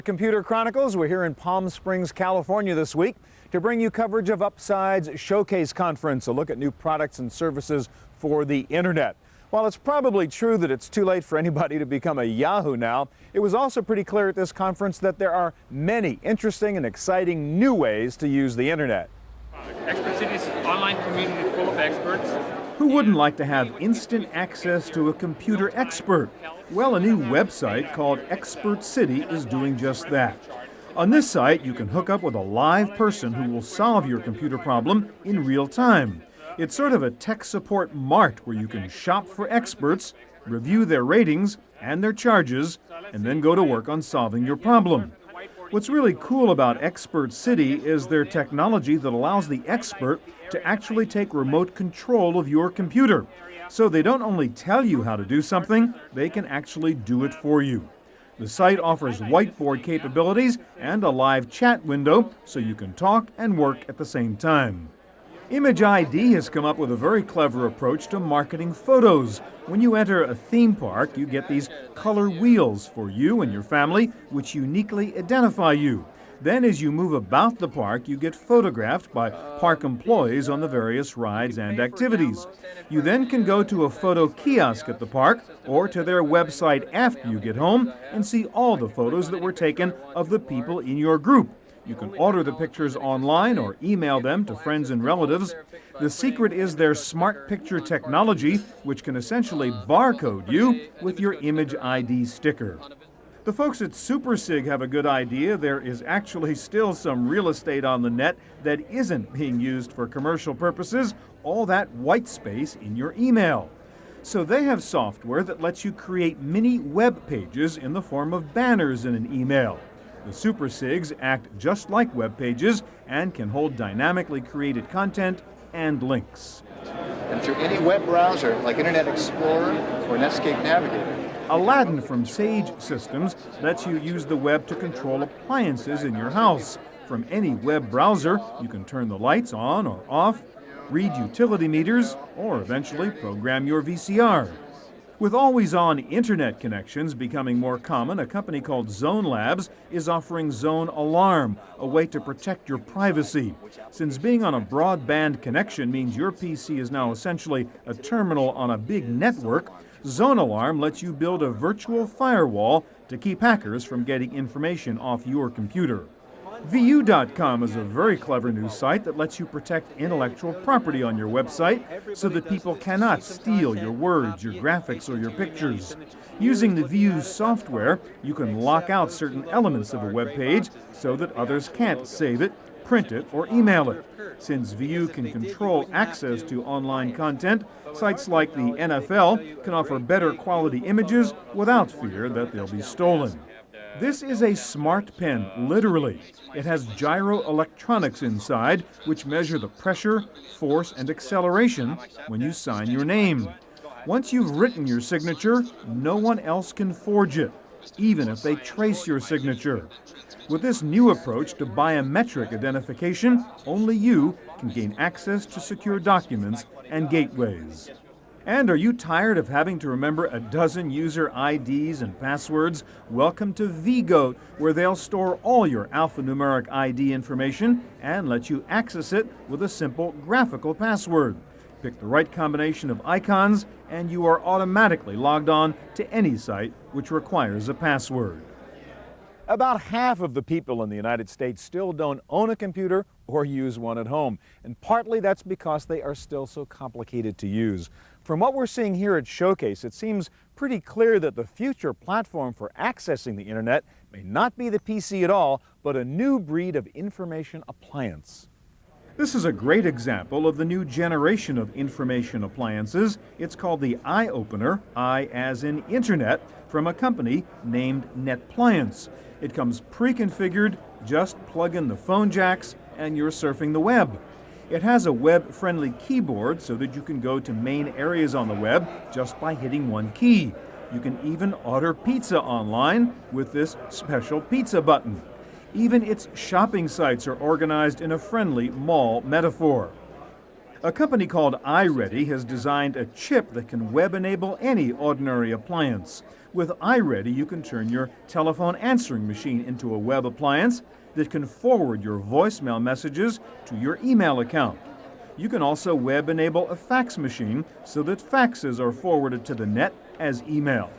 Computer Chronicles, we're here in Palm Springs, California this week to bring you coverage of Upside's Showcase Conference, a look at new products and services for the internet. While it's probably true that it's too late for anybody to become a Yahoo now, it was also pretty clear at this conference that there are many interesting and exciting new ways to use the internet. ExpertCity is an online community full of experts. Who wouldn't like to have instant access to a computer expert? Well, a new website called ExpertCity is doing just that. On this site, you can hook up with a live person who will solve your computer problem in real time. It's sort of a tech support mart where you can shop for experts, review their ratings and their charges, and then go to work on solving your problem. What's really cool about ExpertCity is their technology that allows the expert to actually take remote control of your computer. So they don't only tell you how to do something, they can actually do it for you. The site offers whiteboard capabilities and a live chat window so you can talk and work at the same time. Image ID has come up with a very clever approach to marketing photos. When you enter a theme park, you get these color wheels for you and your family, which uniquely identify you. Then as you move about the park, you get photographed by park employees on the various rides and activities. You then can go to a photo kiosk at the park or to their website after you get home and see all the photos that were taken of the people in your group. You can order the pictures online or email them to friends and relatives. The secret is their smart picture technology, which can essentially barcode you with your image ID sticker. The folks at SuperSig have a good idea. There is actually still some real estate on the net that isn't being used for commercial purposes, all that white space in your email. So they have software that lets you create mini web pages in the form of banners in an email. The SuperSigs act just like web pages and can hold dynamically created content and links. And through any web browser like Internet Explorer or Netscape Navigator. Aladdin from Sage Systems lets you use the web to control appliances in your house. From any web browser, you can turn the lights on or off, read utility meters, or eventually program your VCR. With always-on internet connections becoming more common, a company called ZoneLabs is offering ZoneAlarm, a way to protect your privacy. Since being on a broadband connection means your PC is now essentially a terminal on a big network, ZoneAlarm lets you build a virtual firewall to keep hackers from getting information off your computer. VU.com is a very clever new site that lets you protect intellectual property on your website so that people cannot steal your words, your graphics, or your pictures. Using the VU software, you can lock out certain elements of a web page so that others can't save it, print it, or email it. Since VU can control access to online content, sites like the NFL can offer better quality images without fear that they'll be stolen. This is a smart pen, literally. It has gyro electronics inside, which measure the pressure, force, and acceleration when you sign your name. Once you've written your signature, no one else can forge it, even if they trace your signature. With this new approach to biometric identification, only you can gain access to secure documents and gateways. And are you tired of having to remember a dozen user IDs and passwords? Welcome to VGOAT, where they'll store all your alphanumeric ID information and let you access it with a simple graphical password. Pick the right combination of icons, and you are automatically logged on to any site which requires a password. About half of the people in the United States still don't own a computer or use one at home, and partly that's because they are still so complicated to use. From what we're seeing here at Showcase, it seems pretty clear that the future platform for accessing the internet may not be the PC at all, but a new breed of information appliance. This is a great example of the new generation of information appliances. It's called the Eye Opener, I as in Internet, from a company named Netpliance. It comes pre-configured, just plug in the phone jacks, and you're surfing the web. It has a web-friendly keyboard so that you can go to main areas on the web just by hitting one key. You can even order pizza online with this special pizza button. Even its shopping sites are organized in a friendly mall metaphor. A company called iReady has designed a chip that can web-enable any ordinary appliance. With iReady, you can turn your telephone answering machine into a web appliance that can forward your voicemail messages to your email account. You can also web-enable a fax machine so that faxes are forwarded to the net as email.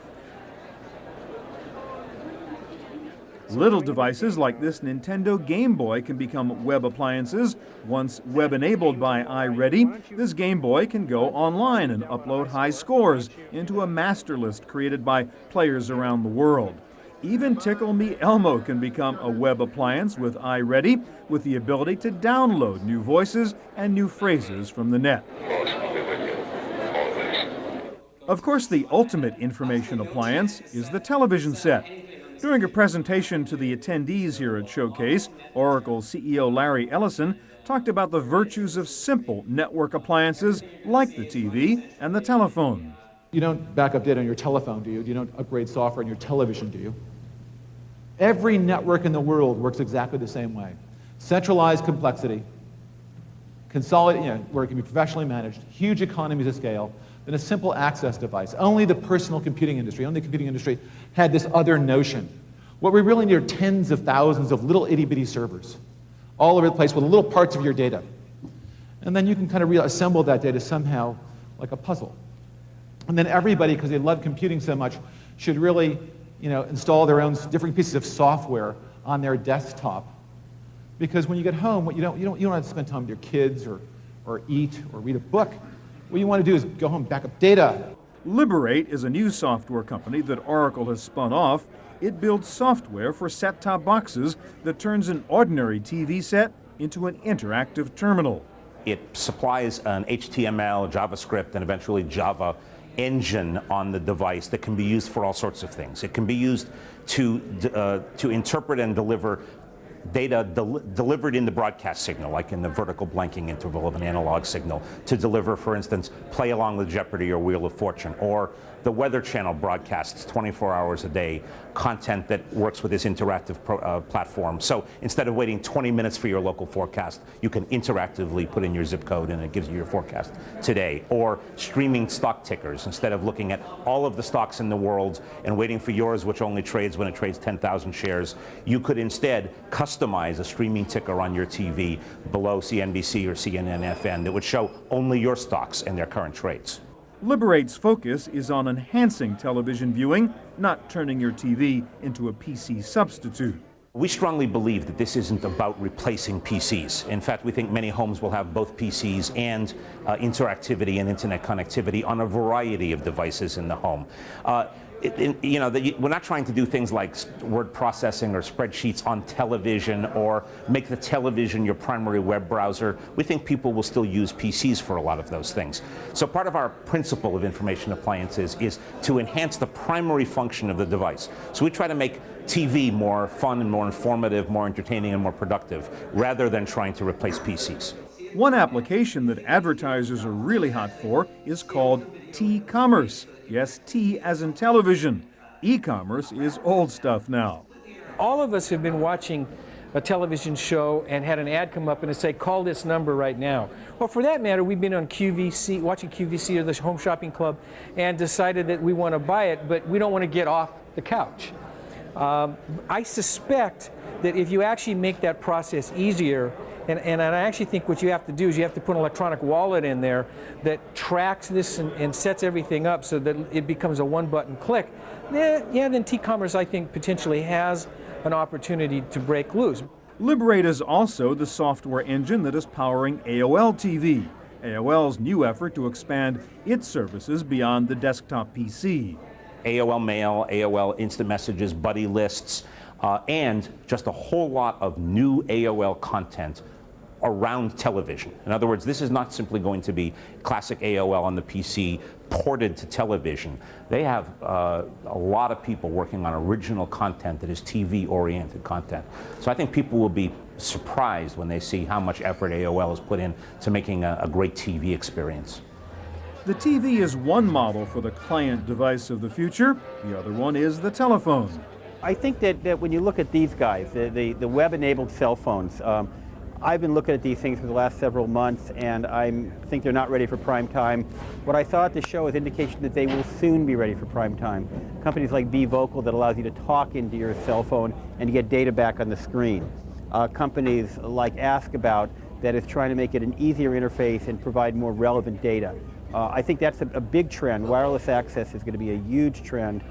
Little devices like this Nintendo Game Boy can become web appliances. Once web-enabled by iReady, this Game Boy can go online and upload high scores into a master list created by players around the world. Even Tickle Me Elmo can become a web appliance with iReady, with the ability to download new voices and new phrases from the net. Of course, the ultimate information appliance is the television set. During a presentation to the attendees here at Showcase, Oracle CEO Larry Ellison talked about the virtues of simple network appliances like the TV and the telephone. You don't back up data on your telephone, do you? You don't upgrade software on your television, do you? Every network in the world works exactly the same way. Centralized complexity, consolidated, where it can be professionally managed, huge economies of scale, then a simple access device. Only the personal computing industry, had this other notion. What we really need are tens of thousands of little itty-bitty servers all over the place with little parts of your data. And then you can kind of reassemble that data somehow like a puzzle. And then everybody, because they love computing so much, should really install their own different pieces of software on their desktop. Because when you get home, you don't have to spend time with your kids or eat or read a book. What you want to do is go home, back up data. Liberate is a new software company that Oracle has spun off. It builds software for set-top boxes that turns an ordinary TV set into an interactive terminal. It supplies an HTML, JavaScript, and eventually Java engine on the device that can be used for all sorts of things. It can be used to interpret and deliver data delivered in the broadcast signal, like in the vertical blanking interval of an analog signal, to deliver, for instance, Play Along with Jeopardy or Wheel of Fortune, or the Weather Channel broadcasts 24 hours a day, content that works with this interactive platform. So instead of waiting 20 minutes for your local forecast, you can interactively put in your zip code and it gives you your forecast today. Or streaming stock tickers. Instead of looking at all of the stocks in the world and waiting for yours, which only trades when it trades 10,000 shares, you could instead customize a streaming ticker on your TV below CNBC or CNN-FN that would show only your stocks and their current trades. Liberate's focus is on enhancing television viewing, not turning your TV into a PC substitute. We strongly believe that this isn't about replacing PCs. In fact, we think many homes will have both PCs and interactivity and internet connectivity on a variety of devices in the home. We're not trying to do things like word processing or spreadsheets on television or make the television your primary web browser. We think people will still use PCs for a lot of those things. So part of our principle of information appliances is to enhance the primary function of the device. So we try to make TV more fun and more informative, more entertaining and more productive, rather than trying to replace PCs. One application that advertisers are really hot for is called T-commerce. Yes, T as in television. E-commerce is old stuff now. All of us have been watching a television show and had an ad come up and it say, call this number right now. Well, for that matter, we've been on QVC, watching QVC or the Home Shopping Club, and decided that we want to buy it, but we don't want to get off the couch. I suspect that if you actually make that process easier, and I actually think what you have to do is you have to put an electronic wallet in there that tracks this and sets everything up so that it becomes a one-button click. Then T-commerce, I think, potentially has an opportunity to break loose. Liberate is also the software engine that is powering AOL TV, AOL's new effort to expand its services beyond the desktop PC. AOL Mail, AOL Instant Messages, Buddy Lists, and just a whole lot of new AOL content around television. In other words, this is not simply going to be classic AOL on the PC ported to television. They have a lot of people working on original content that is TV-oriented content. So I think people will be surprised when they see how much effort AOL has put in to making a great TV experience. The TV is one model for the client device of the future. The other one is the telephone. I think that when you look at these guys, the web-enabled cell phones, I've been looking at these things for the last several months, and I think they're not ready for prime time. What I saw at the show is indication that they will soon be ready for prime time. Companies like VGOAT that allows you to talk into your cell phone and to get data back on the screen. Companies like Askabout that is trying to make it an easier interface and provide more relevant data. I think that's a big trend. Wireless access is going to be a huge trend.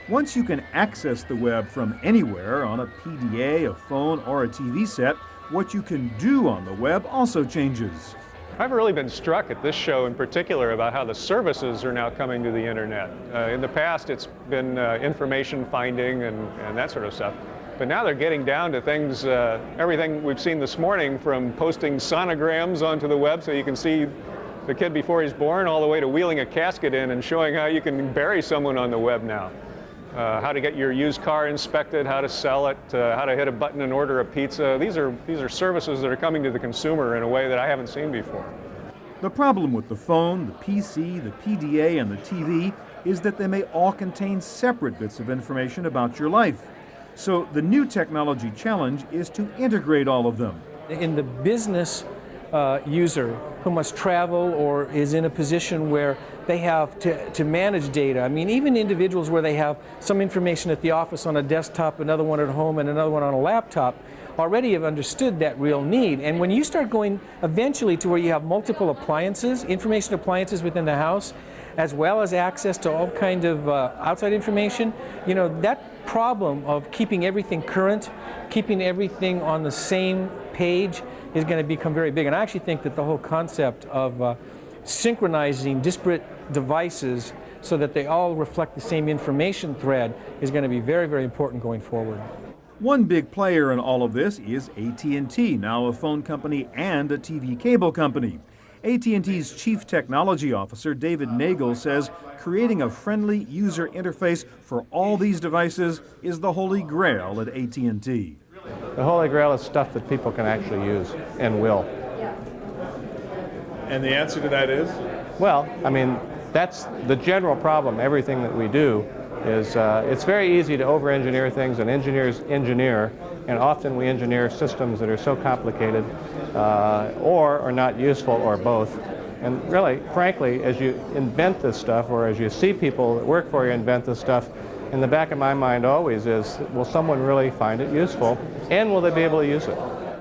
Once you can access the web from anywhere on a PDA, a phone, or a TV set, what you can do on the web also changes. I've really been struck at this show in particular about how the services are now coming to the internet. In the past it's been information finding and that sort of stuff. But now they're getting down to things, everything we've seen this morning, from posting sonograms onto the web so you can see the kid before he's born, all the way to wheeling a casket in and showing how you can bury someone on the web now. How to get your used car inspected, how to sell it, how to hit a button and order a pizza. These are services that are coming to the consumer in a way that I haven't seen before. The problem with the phone, the PC, the PDA, and the TV is that they may all contain separate bits of information about your life. So the new technology challenge is to integrate all of them. In the business user who must travel or is in a position where they have to manage data. I mean, even individuals where they have some information at the office on a desktop, another one at home, and another one on a laptop, already have understood that real need. And when you start going eventually to where you have multiple appliances, information appliances within the house, as well as access to all kind of outside information, you know, that problem of keeping everything current, keeping everything on the same page is going to become very big. And I actually think that the whole concept of synchronizing disparate devices so that they all reflect the same information thread is going to be very, very important going forward. One big player in all of this is AT&T, now a phone company and a TV cable company. AT&T's Chief Technology Officer, David Nagel, says creating a friendly user interface for all these devices is the holy grail at AT&T. The holy grail is stuff that people can actually use and will. And the answer to that is? Well, I mean, that's the general problem. Everything that we do is, it's very easy to over-engineer things, and engineers engineer, and often we engineer systems that are so complicated or are not useful, or both. And really, frankly, as you invent this stuff, or as you see people that work for you invent this stuff, in the back of my mind always is, will someone really find it useful, and will they be able to use it?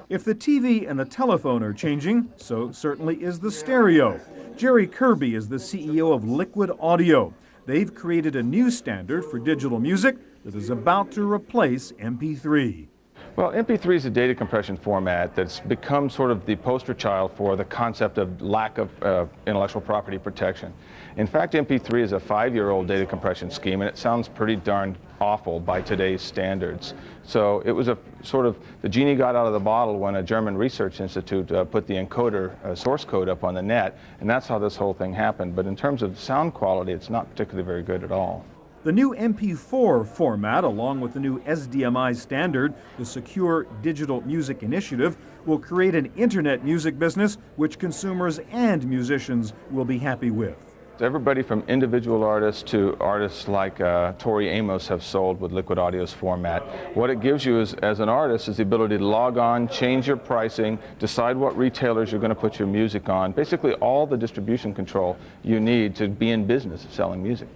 If the TV and the telephone are changing, so certainly is the stereo. Jerry Kirby is the CEO of Liquid Audio. They've created a new standard for digital music that is about to replace MP3. Well, MP3 is a data compression format that's become sort of the poster child for the concept of lack of intellectual property protection. In fact, MP3 is a 5-year-old data compression scheme, and it sounds pretty darn awful by today's standards. So it was a sort of, the genie got out of the bottle when a German research institute put the encoder source code up on the net, and that's how this whole thing happened. But in terms of sound quality, it's not particularly very good at all. The new MP4 format, along with the new SDMI standard, the Secure Digital Music Initiative, will create an internet music business which consumers and musicians will be happy with. Everybody from individual artists to artists like Tori Amos have sold with Liquid Audio's format. What it gives you is, as an artist, is the ability to log on, change your pricing, decide what retailers you're going to put your music on, basically all the distribution control you need to be in business of selling music.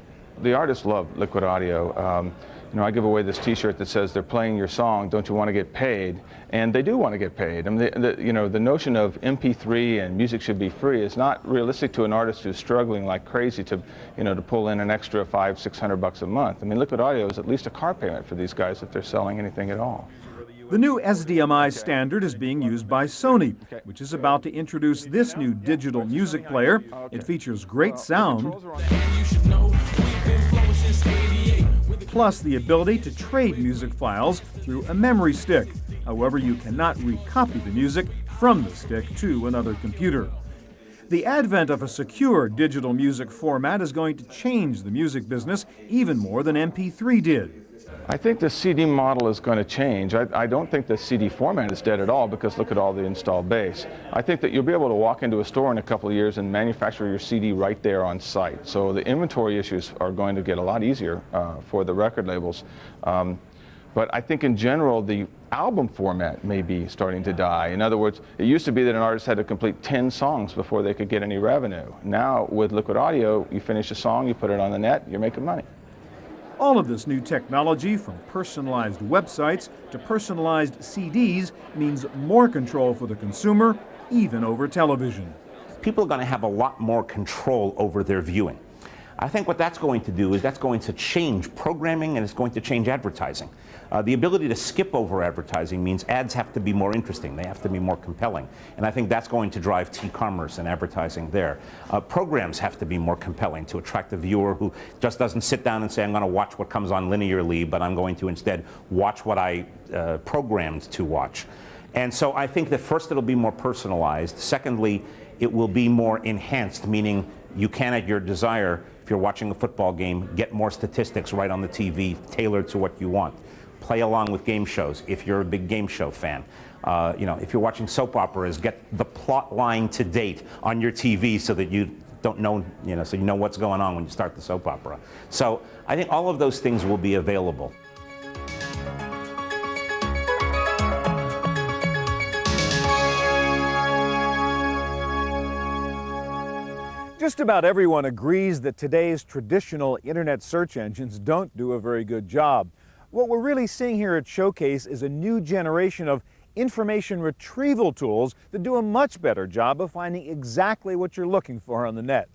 The artists love Liquid Audio. You know, I give away this T-shirt that says, "They're playing your song. Don't you want to get paid?" And they do want to get paid. I mean, you know, the notion of MP3 and music should be free is not realistic to an artist who's struggling like crazy to, you know, to pull in an extra $500-600 a month. I mean, Liquid Audio is at least a car payment for these guys if they're selling anything at all. The new SDMI standard is being used by Sony, which is about to introduce this new digital music player. It features great sound, plus the ability to trade music files through a memory stick. However, you cannot recopy the music from the stick to another computer. The advent of a secure digital music format is going to change the music business even more than MP3 did. I think the CD model is going to change. I don't think the CD format is dead at all, because look at all the installed base. I think that you'll be able to walk into a store in a couple of years and manufacture your CD right there on site. So the inventory issues are going to get a lot easier for the record labels. But I think in general, the album format may be starting to die. In other words, it used to be that an artist had to complete 10 songs before they could get any revenue. Now, with Liquid Audio, you finish a song, you put it on the net, you're making money. All of this new technology, from personalized websites to personalized CDs, means more control for the consumer, even over television. People are going to have a lot more control over their viewing. I think what that's going to do is that's going to change programming and it's going to change advertising. The ability to skip over advertising means ads have to be more interesting, they have to be more compelling, and I think that's going to drive T-commerce and advertising there. Programs have to be more compelling to attract the viewer who just doesn't sit down and say, I'm going to watch what comes on linearly, but I'm going to instead watch what I programmed to watch. And so I think that first it'll be more personalized. Secondly, it will be more enhanced, meaning you can, at your desire, if you're watching a football game, get more statistics right on the TV tailored to what you want. Play along with game shows if you're a big game show fan. If you're watching soap operas, get the plot line to date on your TV so that you don't know, so you know what's going on when you start the soap opera. So I think all of those things will be available. Just about everyone agrees that today's traditional internet search engines don't do a very good job. What we're really seeing here at Showcase is a new generation of information retrieval tools that do a much better job of finding exactly what you're looking for on the net.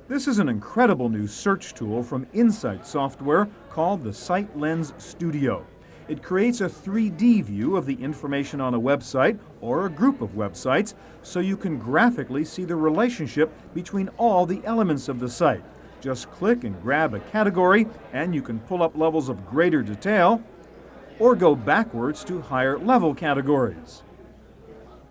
This is an incredible new search tool from Insight Software called the Site Lens Studio. It creates a 3D view of the information on a website or a group of websites so you can graphically see the relationship between all the elements of the site. Just click and grab a category and you can pull up levels of greater detail or go backwards to higher level categories.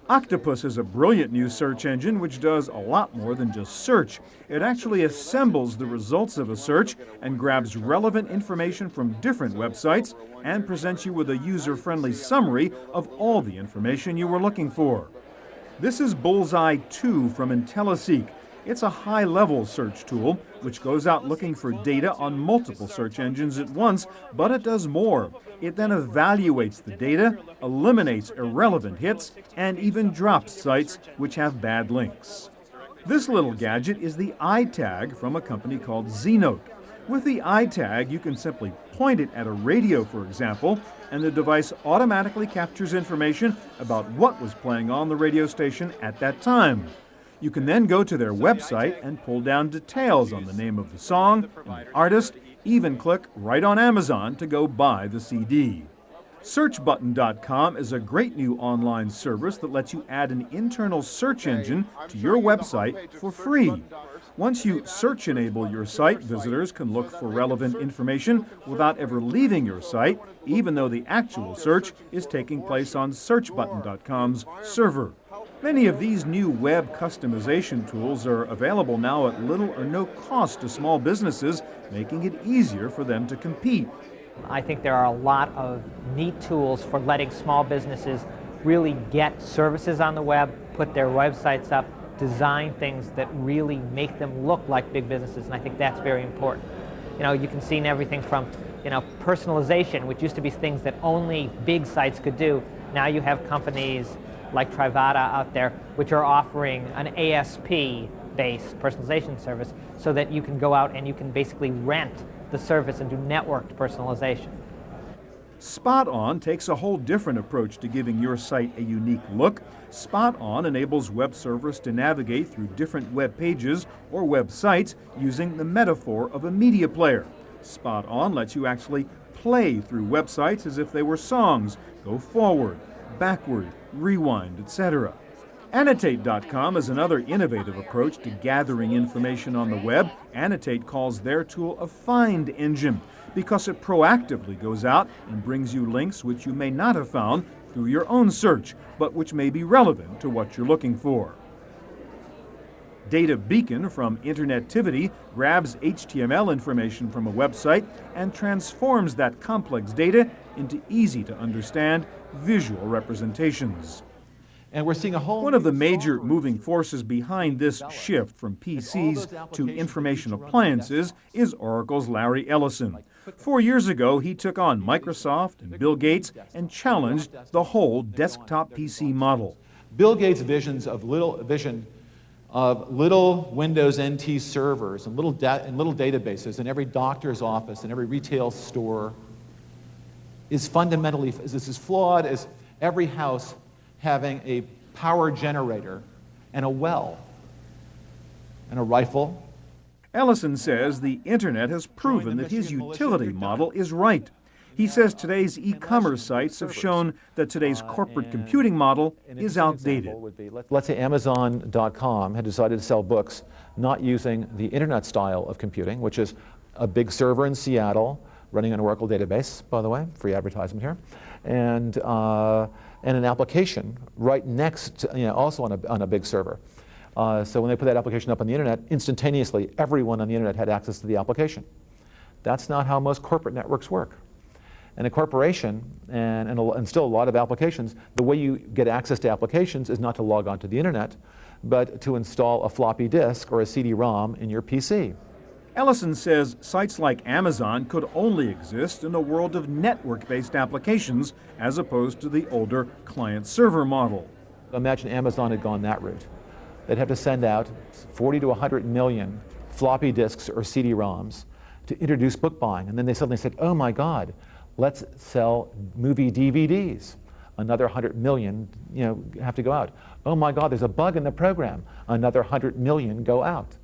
Octopus is a brilliant new search engine which does a lot more than just search. It actually assembles the results of a search and grabs relevant information from different websites and presents you with a user-friendly summary of all the information you were looking for. This is Bullseye 2 from IntelliSeek. It's a high-level search tool which goes out looking for data on multiple search engines at once, but it does more. It then evaluates the data, eliminates irrelevant hits, and even drops sites which have bad links. This little gadget is the iTag from a company called Zenote. With the iTag, you can simply point it at a radio, for example, and the device automatically captures information about what was playing on the radio station at that time. You can then go to their website and pull down details on the name of the song and the artist, even click right on Amazon to go buy the CD. SearchButton.com is a great new online service that lets you add an internal search engine to your website for free. Once you search enable your site, visitors can look for relevant information without ever leaving your site, even though the actual search is taking place on SearchButton.com's server. Many of these new web customization tools are available now at little or no cost to small businesses, making it easier for them to compete. I think there are a lot of neat tools for letting small businesses really get services on the web, put their websites up, design things that really make them look like big businesses, and I think that's very important. You can see in everything from, personalization, which used to be things that only big sites could do. Now you have companies like Trivata out there, which are offering an ASP-based personalization service so that you can go out and you can basically rent the service and do networked personalization. Spot On takes a whole different approach to giving your site a unique look. Spot On enables web servers to navigate through different web pages or websites using the metaphor of a media player. Spot On lets you actually play through websites as if they were songs, go forward, backward, rewind, etc. Annotate.com is another innovative approach to gathering information on the web. Annotate calls their tool a find engine because it proactively goes out and brings you links which you may not have found through your own search, but which may be relevant to what you're looking for. Data Beacon from Internetivity grabs HTML information from a website and transforms that complex data into easy-to-understand visual representations. And we're seeing a whole One of the major moving forces behind this shift from PCs to information appliances is Oracle's Larry Ellison. 4 years ago, he took on Microsoft and Bill Gates and challenged the whole desktop PC model. Bill Gates' vision of little Windows NT servers and little databases in every doctor's office and every retail store is fundamentally is as flawed as every house having a power generator and a well and a rifle. Ellison says the internet has proven that his utility model is right. He says today's e-commerce sites have shown that today's corporate computing model is outdated. Let's say Amazon.com had decided to sell books not using the internet style of computing, which is a big server in Seattle running an Oracle database, by the way, free advertisement here, and an application right next to, also on a big server. So when they put that application up on the internet, instantaneously everyone on the internet had access to the application. That's not how most corporate networks work. And a corporation, and still a lot of applications, the way you get access to applications is not to log on to the internet, but to install a floppy disk or a CD-ROM in your PC. Ellison says sites like Amazon could only exist in a world of network-based applications as opposed to the older client-server model. Imagine Amazon had gone that route. They'd have to send out 40 to 100 million floppy disks or CD-ROMs to introduce book buying. And then they suddenly said, oh my God, let's sell movie DVDs. Another 100 million, have to go out. Oh my God, there's a bug in the program. Another 100 million go out.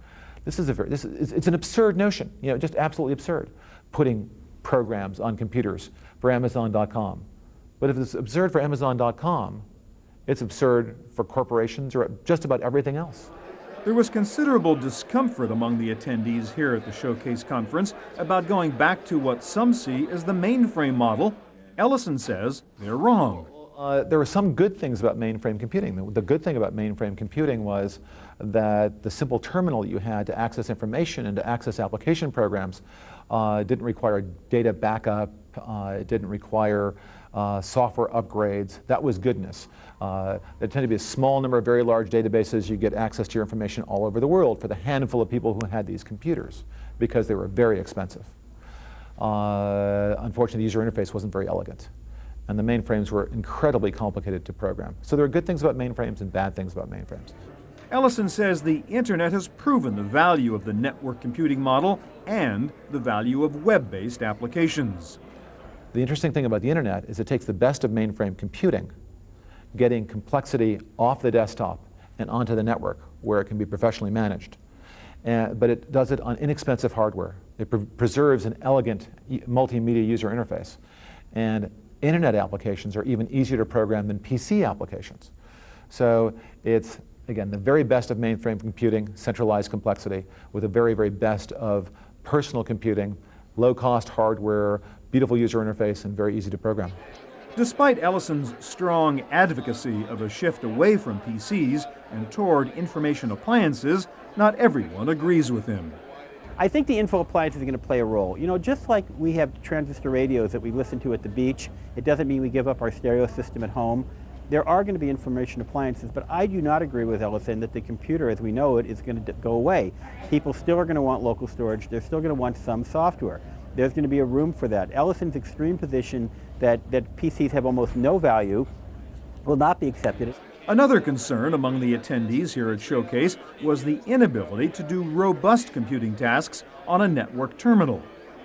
It's an absurd notion, just absolutely absurd, putting programs on computers for Amazon.com. But if it's absurd for Amazon.com, it's absurd for corporations or just about everything else. There was considerable discomfort among the attendees here at the Showcase conference about going back to what some see as the mainframe model. Ellison says they're wrong. There were some good things about mainframe computing. The good thing about mainframe computing was that the simple terminal you had to access information and to access application programs didn't require data backup, it didn't require software upgrades. That was goodness. There tended to be a small number of very large databases. You get access to your information all over the world for the handful of people who had these computers because they were very expensive. Unfortunately, the user interface wasn't very elegant. And the mainframes were incredibly complicated to program. So there are good things about mainframes and bad things about mainframes. Ellison says the internet has proven the value of the network computing model and the value of web-based applications. The interesting thing about the internet is it takes the best of mainframe computing, getting complexity off the desktop and onto the network where it can be professionally managed. But it does it on inexpensive hardware. It preserves an elegant multimedia user interface. And internet applications are even easier to program than PC applications. So it's, again, the very best of mainframe computing, centralized complexity, with the very, very best of personal computing, low-cost hardware, beautiful user interface, and very easy to program. Despite Ellison's strong advocacy of a shift away from PCs and toward information appliances, not everyone agrees with him. I think the info appliances are going to play a role. Just like we have transistor radios that we listen to at the beach, it doesn't mean we give up our stereo system at home. There are going to be information appliances, but I do not agree with Ellison that the computer as we know it is going to go away. People still are going to want local storage. They're still going to want some software. There's going to be a room for that. Ellison's extreme position that PCs have almost no value will not be accepted. Another concern among the attendees here at Showcase was the inability to do robust computing tasks on a network terminal.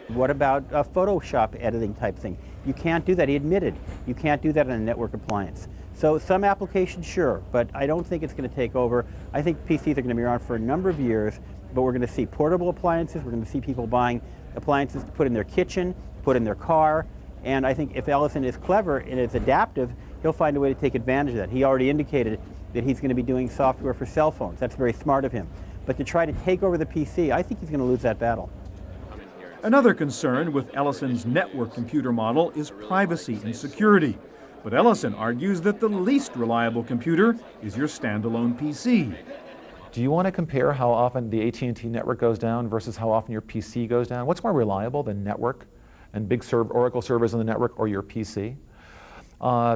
What about a Photoshop editing type thing? You can't do that. He admitted you can't do that on a network appliance. So some applications, sure, but I don't think it's going to take over. I think PCs are going to be around for a number of years, but we're going to see portable appliances. We're going to see people buying appliances to put in their kitchen, put in their car, and I think if Ellison is clever and is adaptive, he'll find a way to take advantage of that. He already indicated that he's going to be doing software for cell phones. That's very smart of him. But to try to take over the PC, I think he's going to lose that battle. Another concern with Ellison's network computer model is privacy and security. But Ellison argues that the least reliable computer is your standalone PC. Do you want to compare how often the AT&T network goes down versus how often your PC goes down? What's more reliable than network and big Oracle servers on the network or your PC?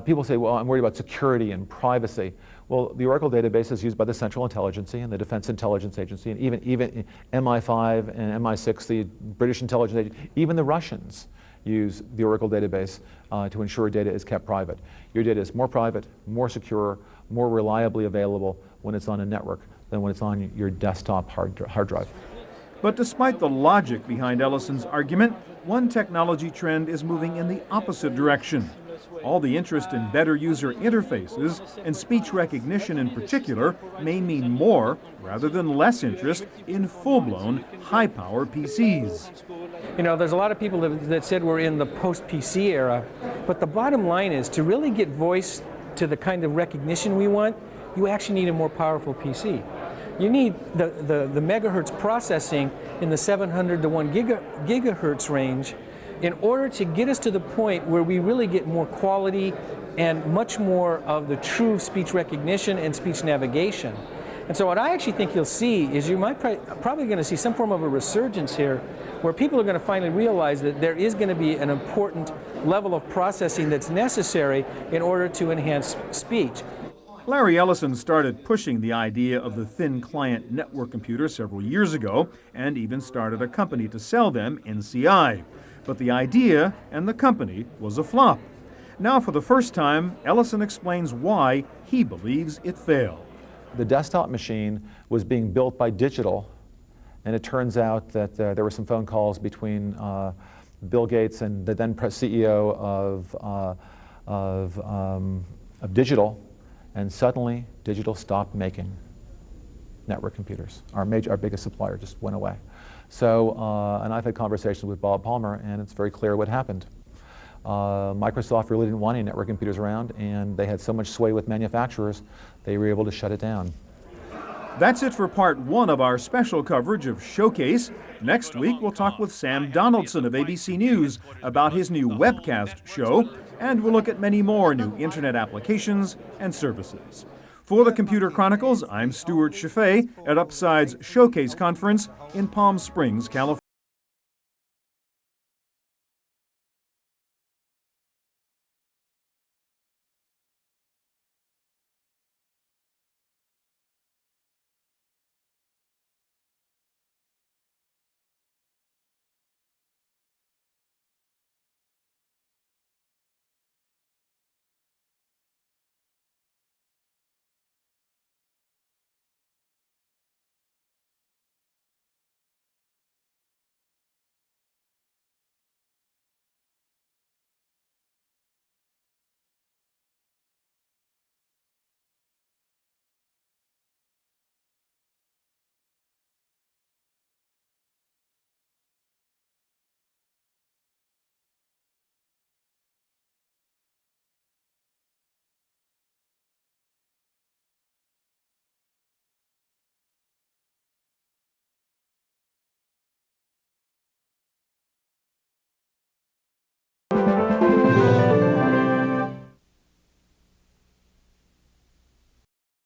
People say, well, I'm worried about security and privacy. Well, the Oracle database is used by the Central Intelligence and the Defense Intelligence Agency, and even MI5 and MI6, the British Intelligence Agency, even the Russians use the Oracle database to ensure data is kept private. Your data is more private, more secure, more reliably available when it's on a network than when it's on your desktop hard drive. But despite the logic behind Ellison's argument, one technology trend is moving in the opposite direction. All the interest in better user interfaces, and speech recognition in particular, may mean more rather than less interest in full-blown, high-power PCs. You know, there's a lot of people that said we're in the post-PC era, but the bottom line is to really get voice to the kind of recognition we want, you actually need a more powerful PC. You need the megahertz processing in the 700 to 1 gigahertz range in order to get us to the point where we really get more quality and much more of the true speech recognition and speech navigation. And so what I actually think you'll see is you might probably going to see some form of a resurgence here where people are going to finally realize that there is going to be an important level of processing that's necessary in order to enhance speech. Larry Ellison started pushing the idea of the thin client network computer several years ago and even started a company to sell them, NCI. But the idea and the company was a flop. Now, for the first time, Ellison explains why he believes it failed. The desktop machine was being built by Digital, and it turns out that there were some phone calls between Bill Gates and the then CEO of Digital, and suddenly Digital stopped making network computers. Our biggest supplier just went away. So, and I've had conversations with Bob Palmer, and it's very clear what happened. Microsoft really didn't want any network computers around, and they had so much sway with manufacturers, they were able to shut it down. That's it for part one of our special coverage of Showcase. Next week, we'll talk with Sam Donaldson of ABC News about his new webcast show, and we'll look at many more new Internet applications and services. For the Computer Chronicles, I'm Stewart Cheifet at Upside's Showcase Conference in Palm Springs, California.